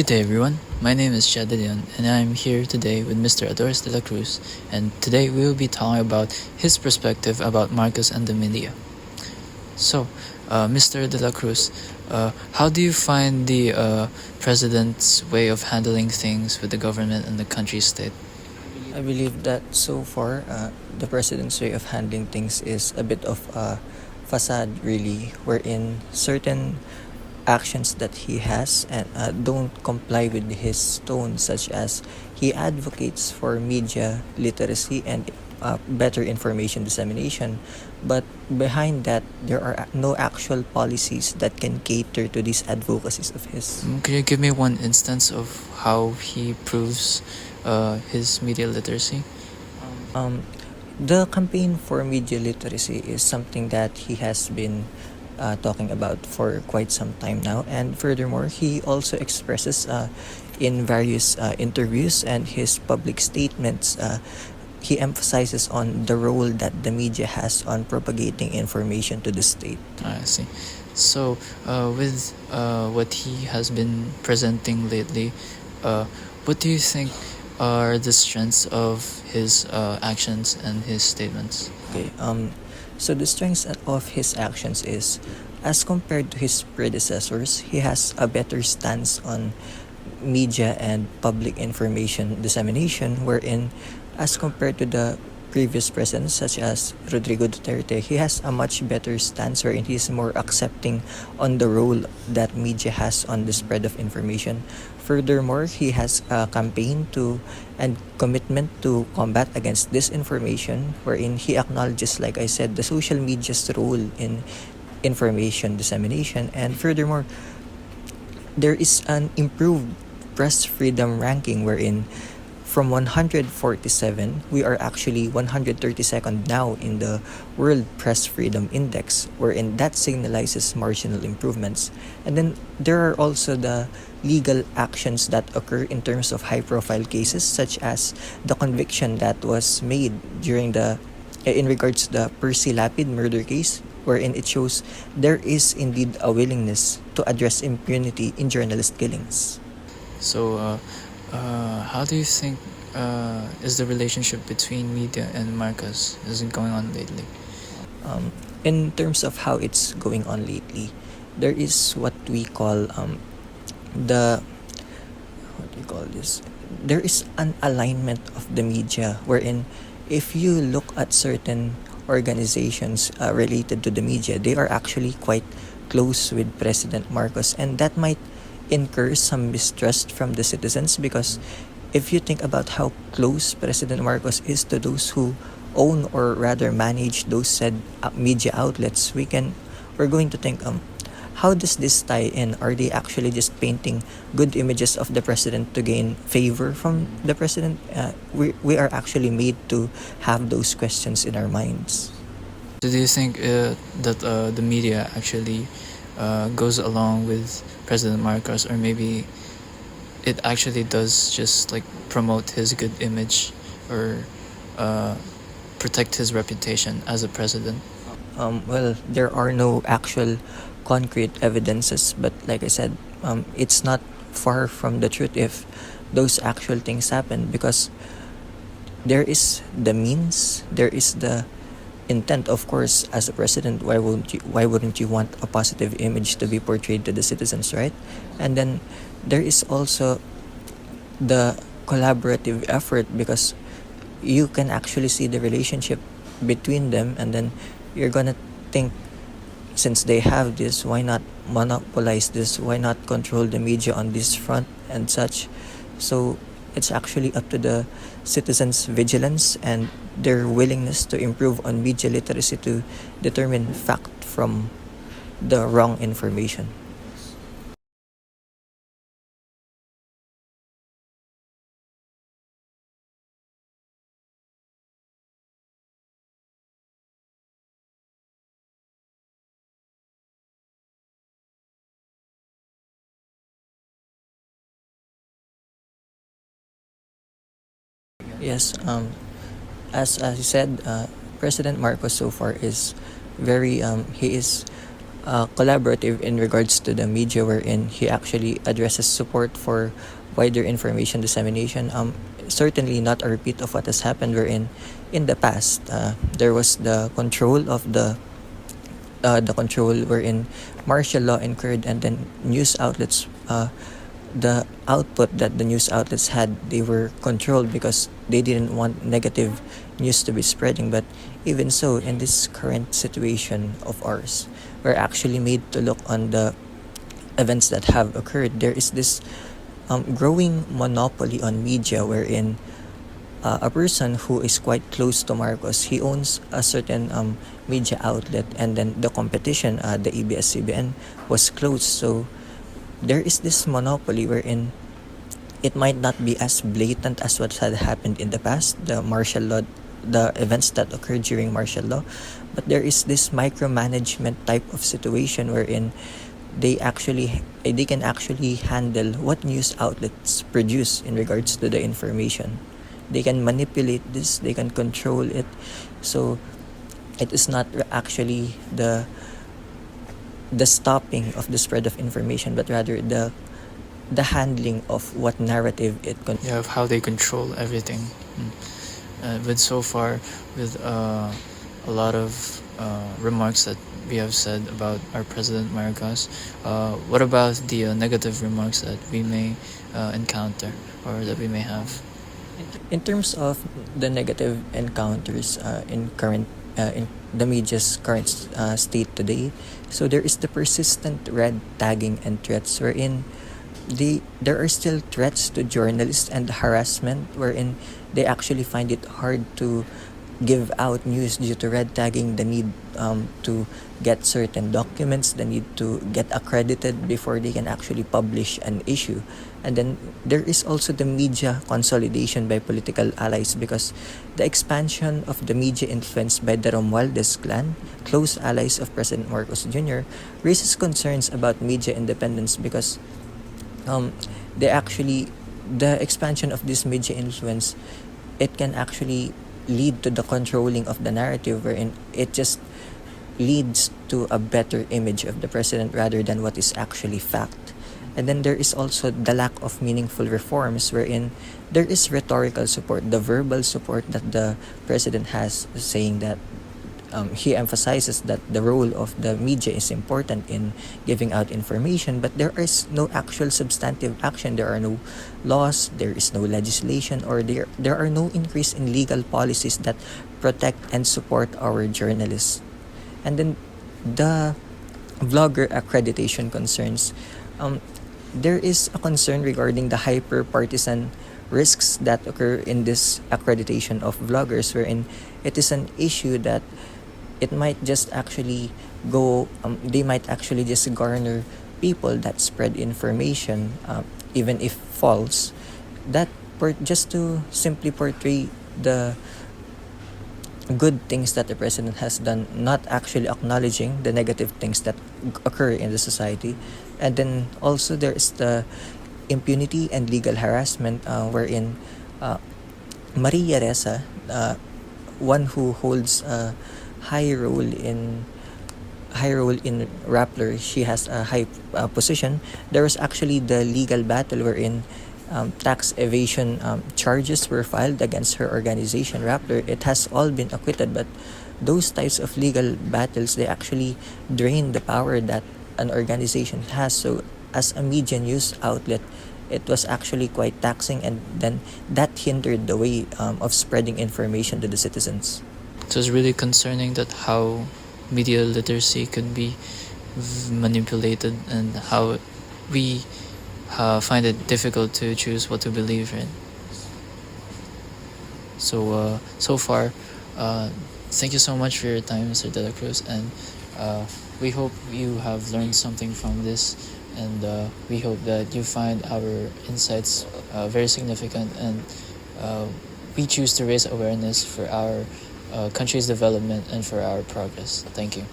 Good day, everyone. My name is Jadilian, and I am here today with Mr. Adoris de la Cruz, and today we will be talking about his perspective about Marcos and the media. So, Mr. de la Cruz, how do you find the president's way of handling things with the government and the country state? I believe that so far, the president's way of handling things is a bit of a facade, really, wherein certain actions that he has and don't comply with his tone, such as he advocates for media literacy and better information dissemination, but behind that, there are no actual policies that can cater to these advocacies of his. Can you give me one instance of how he proves his media literacy? The campaign for media literacy is something that he has been talking about for quite some time now, and furthermore, he also expresses in various interviews and his public statements. He emphasizes on the role that the media has on propagating information to the state. I see. So, with what he has been presenting lately, what do you think are the strengths of his actions and his statements? Okay. So the strengths of his actions is, as compared to his predecessors, he has a better stance on media and public information dissemination, wherein, as compared to the previous presidents such as Rodrigo Duterte, he has a much better stance wherein he is more accepting on the role that media has on the spread of information. Furthermore, he has a campaign to and commitment to combat against disinformation, wherein he acknowledges, like I said, the social media's role in information dissemination. And furthermore, there is an improved press freedom ranking wherein from 147, we are actually 132nd now in the World Press Freedom Index, wherein that signalizes marginal improvements. And then there are also the legal actions that occur in terms of high-profile cases, such as the conviction that was made during in regards to the Percy Lapid murder case, wherein it shows there is indeed a willingness to address impunity in journalist killings. So, how do you think is the relationship between media and Marcos is it going on lately? In terms of how it's going on lately, there is what we call the what do you call this? There is an alignment of the media wherein if you look at certain organizations related to the media, they are actually quite close with President Marcos, and that might incur some mistrust from the citizens, because if you think about how close President Marcos is to those who own or rather manage those said media outlets, we're going to think, how does this tie in? Are they actually just painting good images of the president to gain favor from the president? We are actually made to have those questions in our minds. So do you think that the media actually goes along with President Marcos, or maybe it actually does just like promote his good image or protect his reputation as a president? Well, there are no actual concrete evidences, but like I said, it's not far from the truth if those actual things happen, because there is the means, there is the intent. Of course, as a president, why wouldn't you want a positive image to be portrayed to the citizens, right? And then there is also the collaborative effort, because you can actually see the relationship between them, and then you're gonna think, since they have this, why not monopolize this? Why not control the media on this front and such? So it's actually up to the citizens' vigilance and their willingness to improve on media literacy to determine fact from the wrong information. Yes, as you said, President Marcos so far is very he is collaborative in regards to the media, wherein he actually addresses support for wider information dissemination. Certainly not a repeat of what has happened, wherein in the past there was the control wherein martial law incurred, and then news outlets, the output that the news outlets had, they were controlled because they didn't want negative news to be spreading. But even so, in this current situation of ours, we're actually made to look on the events that have occurred. There is this growing monopoly on media, wherein a person who is quite close to Marcos, he owns a certain media outlet, and then the competition, the ABS-CBN, was closed. So there is this monopoly wherein it might not be as blatant as what had happened in the past, the martial law, the events that occurred during martial law, but there is this micromanagement type of situation wherein they can actually handle what news outlets produce in regards to the information. They can manipulate this, they can control it. So it is not actually the stopping of the spread of information, but rather the handling of what narrative Yeah, of how they control everything. But so far, with a lot of remarks that we have said about our President Marcos, what about the negative remarks that we may encounter or that we may have? In terms of the negative encounters in the media's current state today, so there is the persistent red tagging and threats, wherein there are still threats to journalists and harassment, wherein they actually find it hard to give out news due to red tagging, the need to get certain documents, the need to get accredited before they can actually publish an issue. And then there is also the media consolidation by political allies, because the expansion of the media influenced by the Romualdez clan, close allies of President Marcos Jr., raises concerns about media independence, because the expansion of this media influence, it can actually lead to the controlling of the narrative, wherein it just leads to a better image of the president rather than what is actually fact. And then there is also the lack of meaningful reforms, wherein there is rhetorical support, the verbal support that the president has, saying that he emphasizes that the role of the media is important in giving out information, but there is no actual substantive action. There are no laws, there is no legislation, or there are no increase in legal policies that protect and support our journalists. And then the vlogger accreditation concerns. There is a concern regarding the hyper-partisan risks that occur in this accreditation of vloggers, wherein it is an issue that it might just actually they might actually just garner people that spread information, even if false, just to simply portray the good things that the president has done, not actually acknowledging the negative things that occur in the society. And then also there is the impunity and legal harassment, wherein Maria Ressa, one who holds a high role in Rappler, she has a high position. There was actually the legal battle wherein tax evasion charges were filed against her organization, Rappler. It has all been acquitted, but those types of legal battles, they actually drain the power that an organization has. So as a media news outlet, it was actually quite taxing, and then that hindered the way of spreading information to the citizens. So it's really concerning that how media literacy could be manipulated, and how we find it difficult to choose what to believe in. So so far, thank you so much for your time, Mr. De La Cruz, and we hope you have learned something from this, and we hope that you find our insights very significant, and we choose to raise awareness for our country's development and for our progress. Thank you.